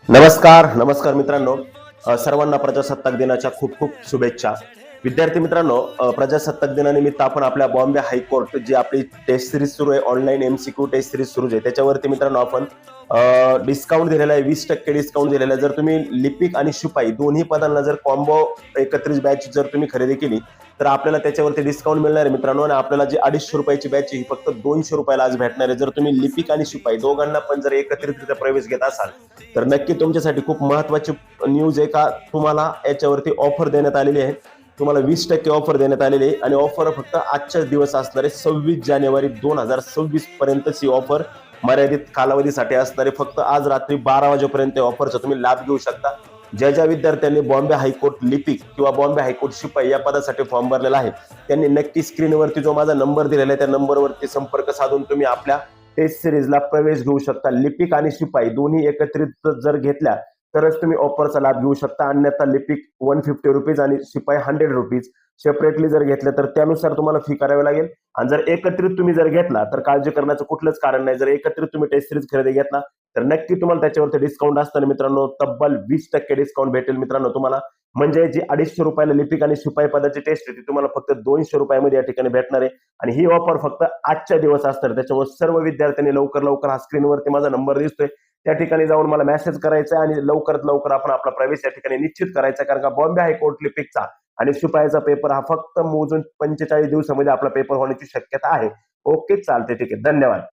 नमस्कार नमस्कार मित्रांनो. सर्वांना प्रजासत्ताक दिनाच्या खूप खूप शुभेच्छा. विद्यार्थी मित्रांनो, प्रजासत्ताक दिनानिमित्त आपण आपल्या बॉम्बे हायकोर्ट जी आपली टेस्ट सिरीज सुरू आहे, ऑनलाईन MCQ टेस्ट सिरीज सुरू आहे, त्याच्यावरती मित्रांनो आपण डिस्काउंट दिलेला आहे, 20% डिस्काउंट दिलेला आहे. जर तुम्ही लिपिक आणि शिपाई दोन्ही पदांना जर कॉम्बो एकत्रित बॅच जर तुम्ही खरेदी केली तर आपल्याला त्याच्यावरती डिस्काउंट मिळणार आहे मित्रांनो. आणि आपल्याला जी 250 रुपयाची बॅच ही फक्त 200 रुपयाला आज भेटणार आहे. जर तुम्ही लिपिक आणि शिपाई दोघांना पण जर एकत्रितरित्या प्रवेश घेत असाल तर नक्की तुमच्यासाठी खूप महत्वाची न्यूज आहे का तुम्हाला याच्यावरती ऑफर देण्यात आलेली आहे. तुम्हाला 20% ऑफर देण्यात आलेली आहे आणि ऑफर फक्त आजच्याच दिवस असणार आहे. 26 जानेवारी 2026 पर्यंतच ही ऑफर मर्यादित कालावधीसाठी असणारे. फक्त आज रात्री 12 वाजेपर्यंत ऑफरचा तुम्ही लाभ घेऊ शकता. ज्या ज्या विद्यार्थ्यांनी बॉम्बे हायकोर्ट लिपिक किंवा बॉम्बे हायकोर्ट शिपाई या पदासाठी फॉर्म भरलेला आहे त्यांनी नक्की स्क्रीनवरती जो माझा नंबर दिलेला आहे त्या नंबरवरती संपर्क साधून तुम्ही आपल्या टेस्ट सिरीजला प्रवेश घेऊ शकता. लिपिक आणि शिपाई दोन्ही एकत्रित जर घेतल्या तरच तुम्ही ऑफरचा लाभ घेऊ शकता. अन्यथा लिपिक 150 रुपीज आणि शिपाई 100 रुपीज सेपरेटली जर घेतलं तर त्यानुसार तुम्हाला फी करावी लागेल. आणि जर एकत्रित तुम्ही जर घेतला तर काळजी करण्याचं कुठलंच कारण नाही. जर एकत्रित तुम्ही टेस्ट सिरीज खरेदी घेतला तर नक्की तुम्हाला त्याच्यावरती डिस्काउंट असताना मित्रांनो तब्बल 20% डिस्काउंट भेटेल मित्रांनो तुम्हाला. म्हणजे जी 250 रुपयाला लिपिक आणि शिपाई पदाची टेस्ट आहे ती तुम्हाला फक्त 200 रुपयामध्ये या ठिकाणी भेटणार आहे. आणि ही ऑफर फक्त आजच्या दिवस असणार. त्याच्यामुळे सर्व विद्यार्थ्यांनी लवकर लवकर हा स्क्रीनवरती माझा नंबर दिसतोय त्या ठिकाणी जाऊन मला मेसेज करायचा आणि लवकरात लवकर आपण आपला प्रवेश या ठिकाणी निश्चित करायचा. कारण का बॉम्बे हायकोर्ट लिपिकचा आणि शिपाईचा पेपर हा फक्त मोजून 45 दिवसामध्ये आपला पेपर होण्याची शक्यता आहे. ओके, चालते, ठीक आहे, धन्यवाद.